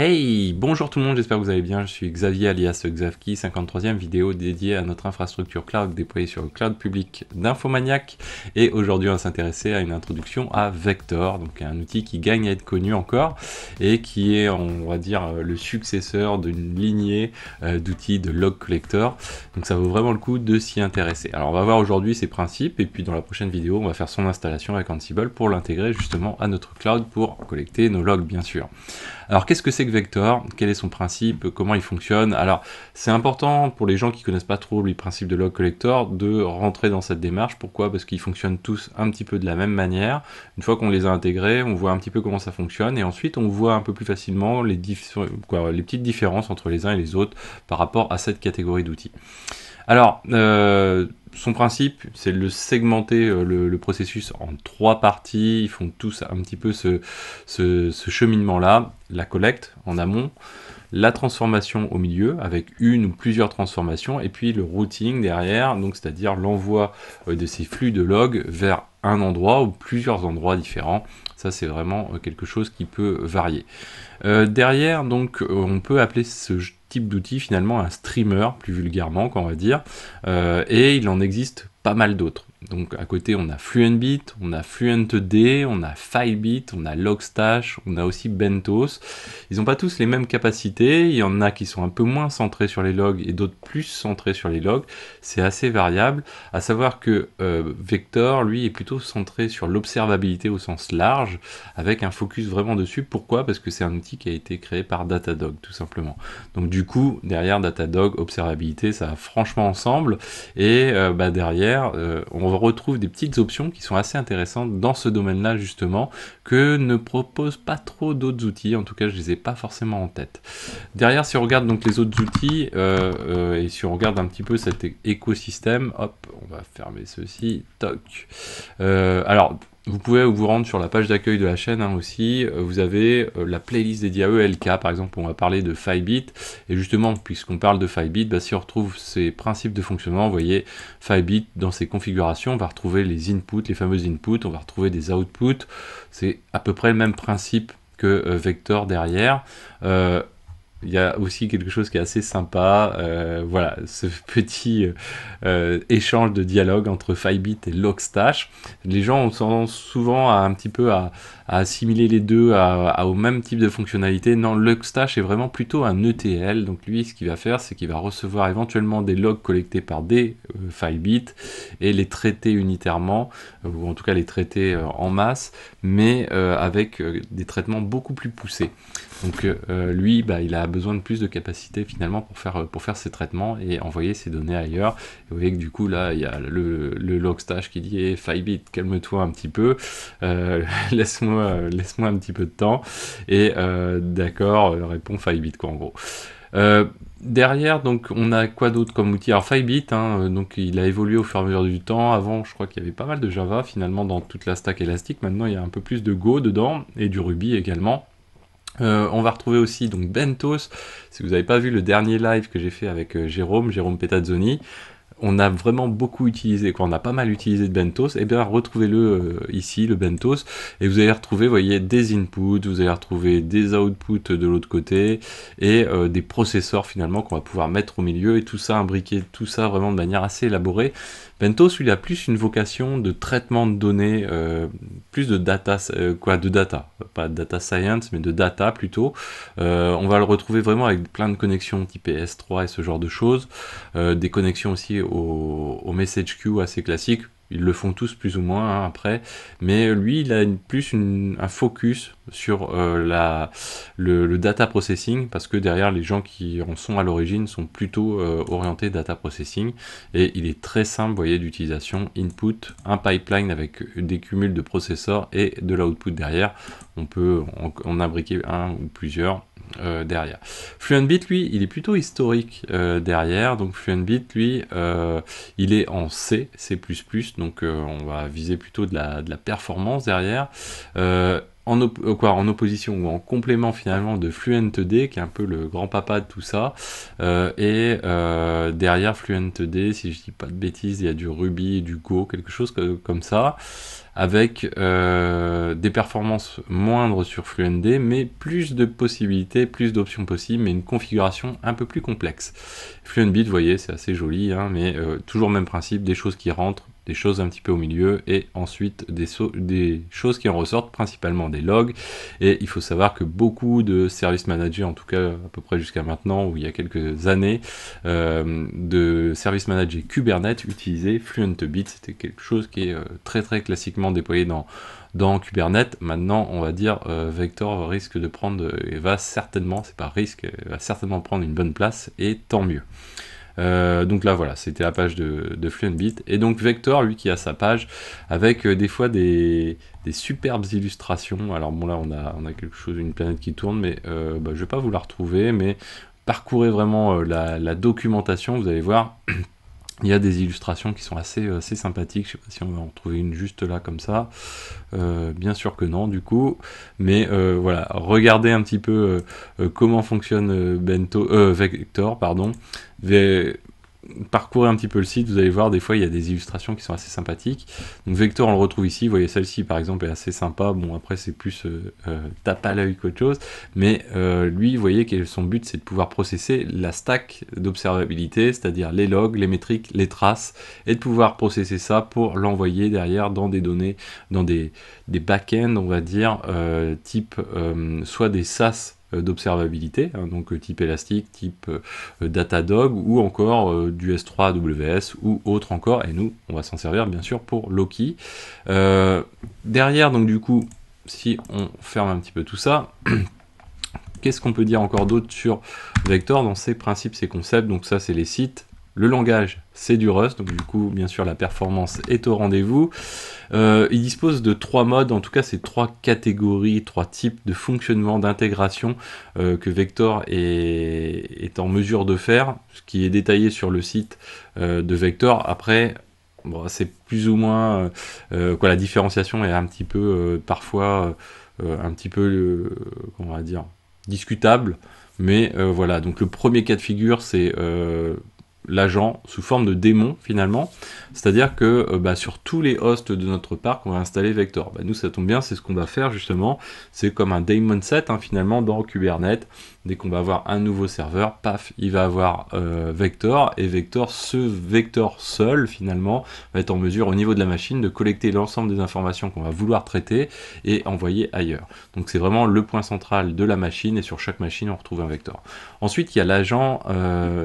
Hey, bonjour tout le monde, j'espère que vous allez bien, je suis Xavier alias Xavki, 53e vidéo dédiée à notre infrastructure cloud déployée sur le cloud public d'Infomaniac, et aujourd'hui on va s'intéresser à une introduction à Vector, donc un outil qui gagne à être connu encore, et qui est, on va dire, le successeur d'une lignée d'outils de log collector, donc ça vaut vraiment le coup de s'y intéresser. Alors on va voir aujourd'hui ses principes, et puis dans la prochaine vidéo on va faire son installation avec Ansible pour l'intégrer justement à notre cloud pour collecter nos logs bien sûr. Alors qu'est-ce que c'est que Vector? Quel est son principe? Comment il fonctionne? Alors c'est important pour les gens qui connaissent pas trop le principe de log collector de rentrer dans cette démarche. Pourquoi? Parce qu'ils fonctionnent tous un petit peu de la même manière. Une fois qu'on les a intégrés, on voit un petit peu comment ça fonctionne et ensuite on voit un peu plus facilement les petites différences entre les uns et les autres par rapport à cette catégorie d'outils. Alors, son principe, c'est de segmenter le processus en 3 parties. Ils font tous un petit peu ce cheminement-là. La collecte en amont, la transformation au milieu, avec une ou plusieurs transformations, et puis le routing derrière, donc c'est-à-dire l'envoi de ces flux de logs vers un endroit ou plusieurs endroits différents. Ça, c'est vraiment quelque chose qui peut varier. Derrière, donc, on peut appeler ce type d'outil finalement un streamer, plus vulgairement, qu'on va dire, et il en existe pas mal d'autres. Donc à côté on a Fluentbit, on a FluentD, on a Filebit, on a Logstash, on a aussi Bentos. Ils n'ont pas tous les mêmes capacités, il y en a qui sont un peu moins centrés sur les logs et d'autres plus centrés sur les logs. C'est assez variable, à savoir que Vector, lui, est plutôt centré sur l'observabilité au sens large, avec un focus vraiment dessus. Pourquoi? Parce que c'est un outil qui a été créé par Datadog, tout simplement. Donc du coup, derrière Datadog, observabilité, ça va franchement ensemble, et derrière, on retrouve des petites options qui sont assez intéressantes dans ce domaine-là justement, que ne proposent pas trop d'autres outils, en tout cas je les ai pas forcément en tête. Derrière, si on regarde donc les autres outils, et si on regarde un petit peu cet écosystème, hop, on va fermer ceci, toc. Alors, vous pouvez vous rendre sur la page d'accueil de la chaîne aussi, vous avez la playlist dédiée à ELK, par exemple, on va parler de Filebit, et justement, puisqu'on parle de Filebit, si on retrouve ces principes de fonctionnement, vous voyez, Filebit, dans ses configurations, on va retrouver les inputs, les fameux inputs, on va retrouver des outputs, c'est à peu près le même principe que Vector derrière. Il y a aussi quelque chose qui est assez sympa, voilà, ce petit échange de dialogue entre Filebit et Logstash. Les gens ont tendance souvent à assimiler les deux au même type de fonctionnalité. Non, Logstash est vraiment plutôt un ETL, donc lui ce qu'il va faire, c'est qu'il va recevoir éventuellement des logs collectés par des Filebit et les traiter unitairement, ou en tout cas les traiter en masse, mais avec des traitements beaucoup plus poussés. Donc lui, il a besoin de plus de capacité finalement pour faire ses traitements et envoyer ses données ailleurs. Et vous voyez que du coup là, il y a le Logstash qui dit hey, Filebit, calme-toi un petit peu, laisse-moi un petit peu de temps. Et d'accord, répond Filebit quoi en gros. Derrière, donc, on a quoi d'autre comme outil? Alors Filebit, donc il a évolué au fur et à mesure du temps. Avant, je crois qu'il y avait pas mal de Java finalement dans toute la stack élastique. Maintenant, il y a un peu plus de Go dedans et du Ruby également. On va retrouver aussi donc Bentos. Si vous n'avez pas vu le dernier live que j'ai fait avec Jérôme Petazzoni, on a vraiment beaucoup utilisé, on a pas mal utilisé de Bentos, et bien retrouvez-le ici, le Bentos, et vous allez retrouver, vous voyez, des inputs, vous allez retrouver des outputs de l'autre côté, et des processeurs finalement qu'on va pouvoir mettre au milieu, et tout ça imbriqué, tout ça vraiment de manière assez élaborée. Bentos, il a plus une vocation de traitement de données, plus de data, pas de data science, mais de data plutôt. On va le retrouver vraiment avec plein de connexions type S3 et ce genre de choses, des connexions aussi au message queue assez classiques. Ils le font tous plus ou moins après, mais lui il a plus un focus sur le data processing, parce que derrière les gens qui en sont à l'origine sont plutôt orientés data processing, et il est très simple, vous voyez, d'utilisation, input, un pipeline avec des cumuls de processeurs et de l'output derrière. On peut en imbriquer un ou plusieurs, derrière. Fluentbit, lui, il est plutôt historique derrière. Donc Fluentbit, lui, il est en C, C++, donc on va viser plutôt de la performance derrière. En opposition ou en complément finalement de FluentD, qui est un peu le grand papa de tout ça. Derrière FluentD, si je dis pas de bêtises, il y a du Ruby, du Go, quelque chose comme ça, avec des performances moindres sur FluentD, mais plus de possibilités, plus d'options possibles, mais une configuration un peu plus complexe. Fluentbit, vous voyez, c'est assez joli, hein, mais toujours le même principe, des choses qui rentrent, des choses un petit peu au milieu, et ensuite des choses qui en ressortent, principalement des logs. Et il faut savoir que beaucoup de service managers, en tout cas à peu près jusqu'à maintenant, ou il y a quelques années, de service managers Kubernetes utilisaient Fluentbit. C'était quelque chose qui est très très classiquement déployé dans Kubernetes. Maintenant, on va dire, Vector risque de prendre, et va certainement, c'est pas risque, va certainement prendre une bonne place, et tant mieux. Donc là voilà, c'était la page de Fluentbit, et donc Vector, lui, qui a sa page avec des fois des superbes illustrations. Alors bon, là on a quelque chose, une planète qui tourne, mais je vais pas vous la retrouver, mais parcourez vraiment la documentation, vous allez voir. Il y a des illustrations qui sont assez sympathiques. Je sais pas si on va en trouver une juste là comme ça. Bien sûr que non, du coup. Mais voilà, regardez un petit peu comment fonctionne Vector, pardon. Parcourez un petit peu le site, vous allez voir, des fois il y a des illustrations qui sont assez sympathiques. Donc Vector, on le retrouve ici, vous voyez, celle-ci par exemple est assez sympa. Bon, après c'est plus tape à l'œil qu'autre chose, mais lui, vous voyez que son but c'est de pouvoir processer la stack d'observabilité, c'est-à-dire les logs, les métriques, les traces, et de pouvoir processer ça pour l'envoyer derrière dans des données, dans des back-ends, on va dire, type soit des SaaS d'observabilité, hein, donc type Elastic, type Datadog, ou encore du S3 AWS, ou autre encore, et nous, on va s'en servir bien sûr pour Loki. Derrière, donc du coup, si on ferme un petit peu tout ça, qu'est-ce qu'on peut dire encore d'autre sur Vector dans ses principes, ses concepts? Donc ça, c'est les sites. Le langage, c'est du Rust, donc du coup, bien sûr, la performance est au rendez-vous. Il dispose de 3 modes, en tout cas, c'est 3 catégories, 3 types de fonctionnement, d'intégration que Vector est en mesure de faire, ce qui est détaillé sur le site de Vector. Après, bon, c'est plus ou moins la différenciation est un petit peu parfois un petit peu comment on va dire discutable, mais voilà. Donc le premier cas de figure, c'est l'agent sous forme de démon finalement, c'est-à-dire que sur tous les hosts de notre parc on va installer Vector. Nous ça tombe bien, c'est ce qu'on va faire justement, c'est comme un daemon set finalement dans Kubernetes. Dès qu'on va avoir un nouveau serveur, paf, il va avoir Vector, et Vector, ce Vector seul finalement va être en mesure au niveau de la machine de collecter l'ensemble des informations qu'on va vouloir traiter et envoyer ailleurs. Donc c'est vraiment le point central de la machine, et sur chaque machine on retrouve un Vector. Ensuite il y a l'agent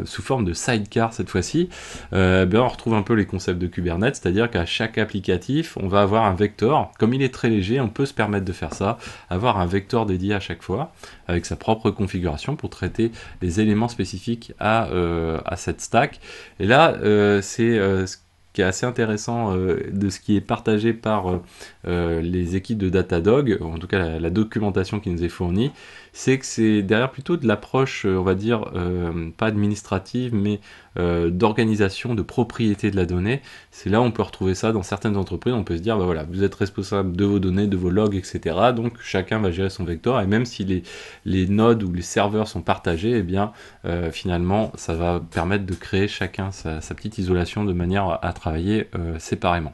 sous forme de sidecar cette fois-ci. On retrouve un peu les concepts de Kubernetes, c'est-à-dire qu'à chaque applicatif on va avoir un Vector. Comme il est très léger, on peut se permettre de faire ça, avoir un Vector dédié à chaque fois avec sa propre configuration pour traiter les éléments spécifiques à cette stack. Et là c'est ce qui est assez intéressant de ce qui est partagé par les équipes de Datadog, en tout cas la documentation qui nous est fournie, c'est que c'est derrière plutôt de l'approche, on va dire, pas administrative, mais d'organisation, de propriété de la donnée. C'est là où on peut retrouver ça dans certaines entreprises. On peut se dire, voilà, vous êtes responsable de vos données, de vos logs, etc. Donc chacun va gérer son vecteur, et même si les nodes ou les serveurs sont partagés, eh bien finalement ça va permettre de créer chacun sa petite isolation de manière à travailler séparément.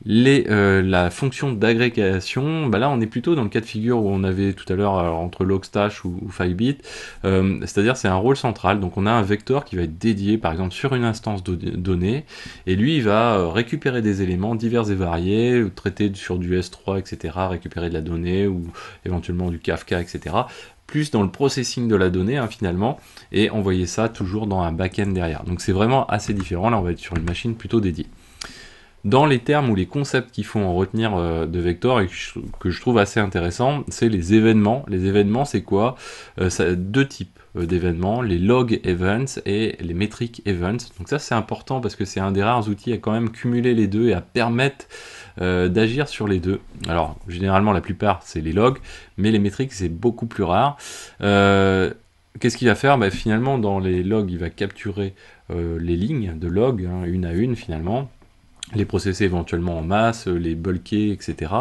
La fonction d'agrégation, là on est plutôt dans le cas de figure où on avait tout à l'heure entre Logstash ou Filebit, c'est-à-dire c'est un rôle central. Donc on a un vecteur qui va être dédié par exemple sur une instance donnée, et lui il va récupérer des éléments divers et variés, traiter sur du S3, etc., récupérer de la donnée ou éventuellement du Kafka, etc., plus dans le processing de la donnée finalement, et envoyer ça toujours dans un back-end derrière. Donc c'est vraiment assez différent. Là on va être sur une machine plutôt dédiée. Dans les termes ou les concepts qu'il faut en retenir de Vector, et que je trouve assez intéressant, c'est les événements. Les événements, c'est quoi? Ça a deux types. d'événements, les log events et les metric events. Donc ça c'est important parce que c'est un des rares outils à quand même cumuler les deux et à permettre d'agir sur les deux. Alors généralement la plupart c'est les logs, mais les métriques c'est beaucoup plus rare. Qu'est-ce qu'il va faire? Bah, finalement dans les logs il va capturer les lignes de log, hein, une à une finalement, les processer éventuellement en masse, les bulker, etc.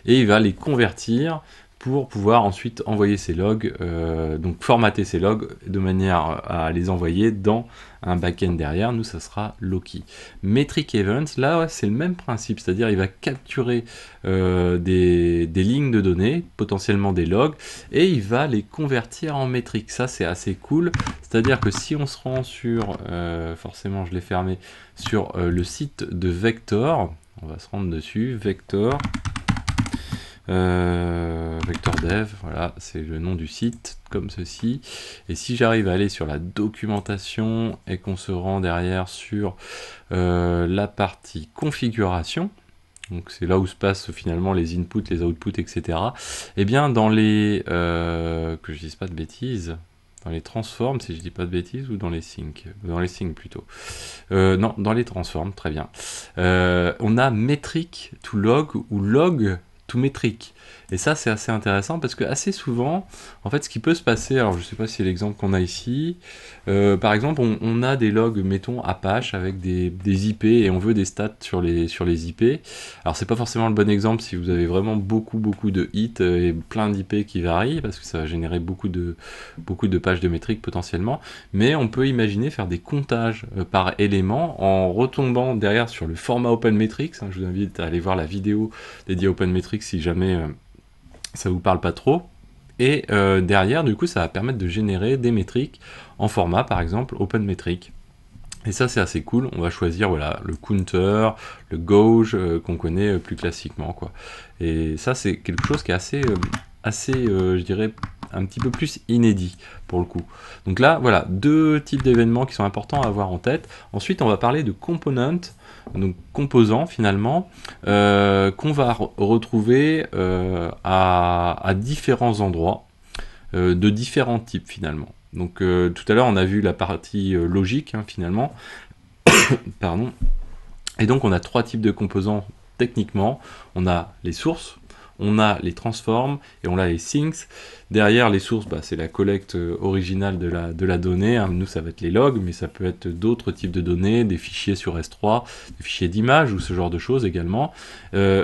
Et il va les convertir pour pouvoir ensuite envoyer ces logs, donc formater ces logs de manière à les envoyer dans un backend derrière. Nous, ça sera Loki. Metric Events, là, ouais, c'est le même principe, c'est-à-dire il va capturer des lignes de données, potentiellement des logs, et il va les convertir en métriques. Ça, c'est assez cool. C'est-à-dire que si on se rend sur, forcément, je l'ai fermé, sur le site de Vector, on va se rendre dessus, Vector. Vector Dev, voilà, c'est le nom du site, comme ceci. Et si j'arrive à aller sur la documentation et qu'on se rend derrière sur la partie configuration, donc c'est là où se passent finalement les inputs, les outputs, etc. Et bien dans les, que je dise pas de bêtises, dans les transforms, si je dis pas de bêtises, ou dans les syncs, dans les syncs plutôt. Non, dans les transforms, très bien. On a metric to log ou log to metric. Et ça, c'est assez intéressant parce que assez souvent, en fait, ce qui peut se passer, alors je sais pas si c'est l'exemple qu'on a ici, par exemple, on a des logs, mettons, Apache avec des IP et on veut des stats sur les IP. Alors, c'est pas forcément le bon exemple si vous avez vraiment beaucoup de hits et plein d'IP qui varient parce que ça va générer beaucoup de pages de métriques potentiellement. Mais on peut imaginer faire des comptages par élément en retombant derrière sur le format OpenMetrics. Hein, je vous invite à aller voir la vidéo dédiée à OpenMetrics si jamais ça vous parle pas trop. Et derrière, du coup, ça va permettre de générer des métriques en format, par exemple, OpenMetric. Et ça, c'est assez cool. On va choisir voilà, le counter, le gauge qu'on connaît plus classiquement, quoi. Et ça, c'est quelque chose qui est assez, je dirais, un petit peu plus inédit pour le coup. Donc là, voilà, deux types d'événements qui sont importants à avoir en tête. Ensuite, on va parler de component, donc composants finalement, qu'on va retrouver à différents endroits, de différents types finalement. Donc tout à l'heure, on a vu la partie logique hein, finalement, pardon. Et donc on a trois types de composants techniquement. On a les sources, on a les transforms et on a les sinks. Derrière les sources, bah, c'est la collecte originale de la donnée. Hein. Nous, ça va être les logs, mais ça peut être d'autres types de données, des fichiers sur S3, des fichiers d'images ou ce genre de choses également.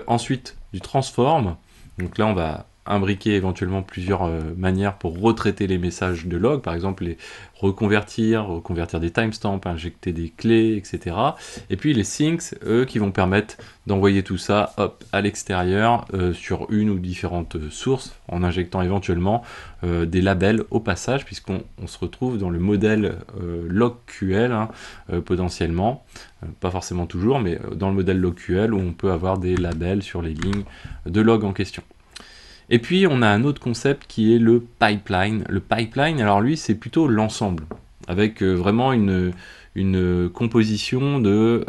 Ensuite, du transform. Donc là, on va imbriquer éventuellement plusieurs manières pour retraiter les messages de log, par exemple les reconvertir des timestamps, injecter des clés, etc. Et puis les syncs, eux, qui vont permettre d'envoyer tout ça hop, à l'extérieur sur une ou différentes sources, en injectant éventuellement des labels au passage, puisqu'on se retrouve dans le modèle logQL, hein, potentiellement, pas forcément toujours, mais dans le modèle logQL où on peut avoir des labels sur les lignes de log en question. Et puis on a un autre concept qui est le pipeline. Le pipeline, alors lui, c'est plutôt l'ensemble, avec vraiment une composition de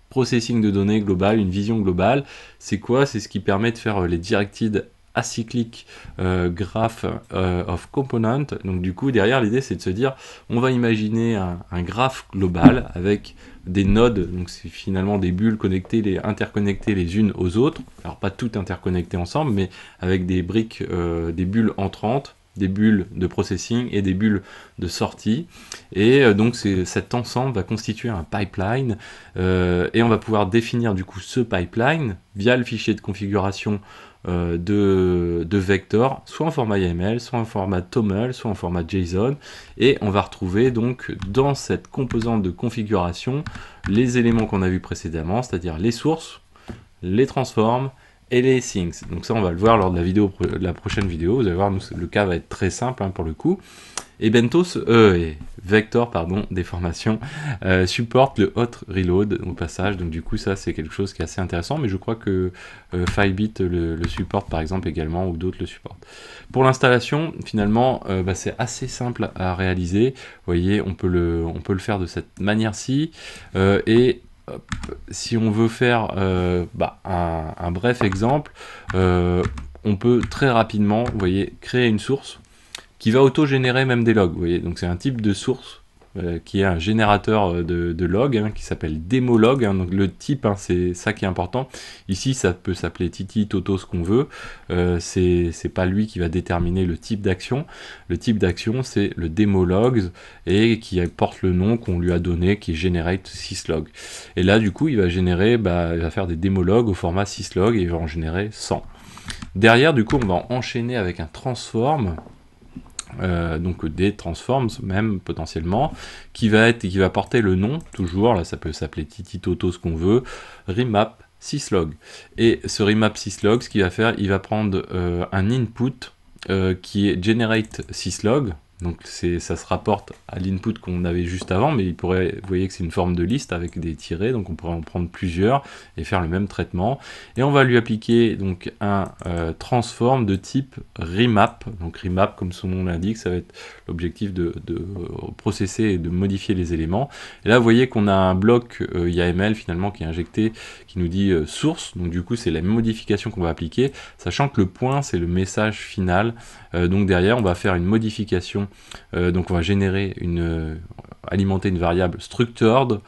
processing de données globale, une vision globale. C'est quoi? C'est ce qui permet de faire les directed acyclic graph of component. Donc du coup, derrière, l'idée, c'est de se dire, on va imaginer un graphe global avec des nodes, donc c'est finalement des bulles connectées, interconnectées les unes aux autres, alors pas toutes interconnectées ensemble, mais avec des briques, des bulles entrantes, des bulles de processing et des bulles de sortie, et donc cet ensemble va constituer un pipeline, et on va pouvoir définir du coup ce pipeline via le fichier de configuration de vector, soit en format YAML, soit en format TOML, soit en format JSON, et on va retrouver donc dans cette composante de configuration les éléments qu'on a vus précédemment, c'est-à-dire les sources, les transforms et les syncs. Donc ça, on va le voir lors de la prochaine vidéo. Vous allez voir, le cas va être très simple hein, pour le coup. Et Bentos, et Vector, pardon, des formations, supporte le hot reload au passage. Donc du coup, ça, c'est quelque chose qui est assez intéressant. Mais je crois que Filebit le supporte par exemple également, ou d'autres le supportent. Pour l'installation, finalement, bah, c'est assez simple à réaliser. Vous voyez, on peut le faire de cette manière-ci. Et hop, si on veut faire un bref exemple, on peut très rapidement, vous voyez, créer une source, qui va auto-générer même des logs. Vous voyez, donc c'est un type de source qui est un générateur de logs qui s'appelle DemoLog. Donc le type, c'est ça qui est important. Ici, ça peut s'appeler Titi, Toto, ce qu'on veut. C'est pas lui qui va déterminer le type d'action. Le type d'action, c'est le DemoLogs et qui porte le nom qu'on lui a donné, qui est Generate syslog. Et là, du coup, il va générer, il va faire des DemoLogs au format syslog et il va en générer 100. Derrière, du coup, on va enchaîner avec un transform. Donc des transforms même potentiellement qui va porter le nom toujours, là ça peut s'appeler Titi Toto ce qu'on veut, remap syslog. Et ce remap syslog, ce qu'il va faire, il va prendre un input qui est generate syslog. Donc ça se rapporte à l'input qu'on avait juste avant, mais vous voyez que c'est une forme de liste avec des tirets, donc on pourrait en prendre plusieurs et faire le même traitement. Et on va lui appliquer donc un transform de type remap. Donc remap, comme son nom l'indique, ça va être l'objectif de processer et de modifier les éléments. Et là, vous voyez qu'on a un bloc YAML finalement qui est injecté, qui nous dit source. Donc du coup, c'est la modification qu'on va appliquer, sachant que le point, c'est le message final. Donc derrière, on va faire une modification. Donc on va générer alimenter une variable structured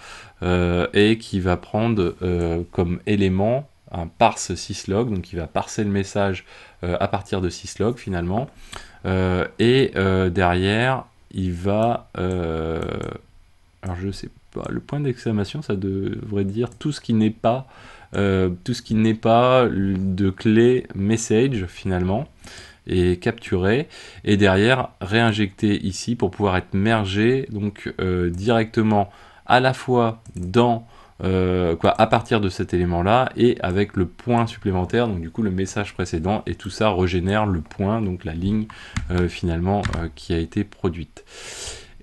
et qui va prendre comme élément un parse syslog, donc il va parser le message à partir de syslog finalement, et derrière il va alors je sais pas, le point d'exclamation ça devrait dire tout ce qui n'est pas de clé message finalement, et capturer, et derrière réinjecter ici pour pouvoir être mergé donc directement à la fois dans à partir de cet élément là et avec le point supplémentaire, donc du coup le message précédent, et tout ça régénère le point, donc la ligne finalement qui a été produite.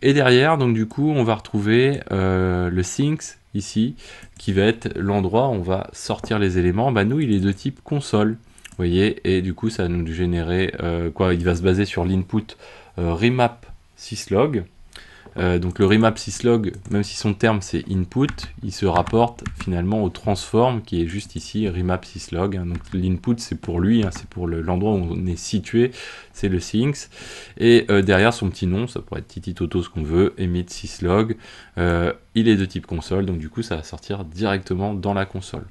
Et derrière, donc du coup on va retrouver le syncs ici, qui va être l'endroit où on va sortir les éléments. Nous il est de type console. Vous voyez, et du coup ça va nous générer il va se baser sur l'input remap syslog. Donc le remap syslog, même si son terme c'est input, il se rapporte finalement au transform qui est juste ici, remap syslog. Donc l'input c'est pour lui, c'est pour l'endroit où on est situé, c'est le syncs. Et derrière son petit nom, ça pourrait être Titi Toto ce qu'on veut, emit syslog. Il est de type console, donc du coup ça va sortir directement dans la console.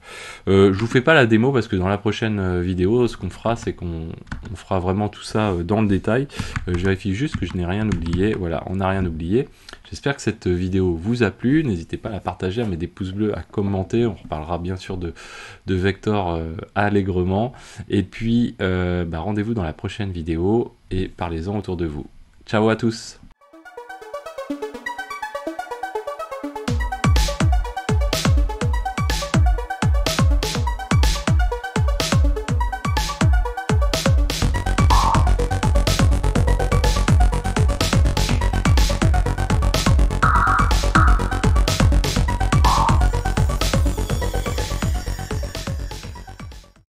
Je vous fais pas la démo parce que dans la prochaine vidéo, ce qu'on fera, c'est qu'on fera vraiment tout ça dans le détail. Je vérifie juste que je n'ai rien oublié. Voilà, on n'a rien oublié. J'espère que cette vidéo vous a plu. N'hésitez pas à la partager, à mettre des pouces bleus, à commenter. On reparlera bien sûr de Vector allègrement. Et puis, rendez-vous dans la prochaine vidéo et parlez-en autour de vous. Ciao à tous!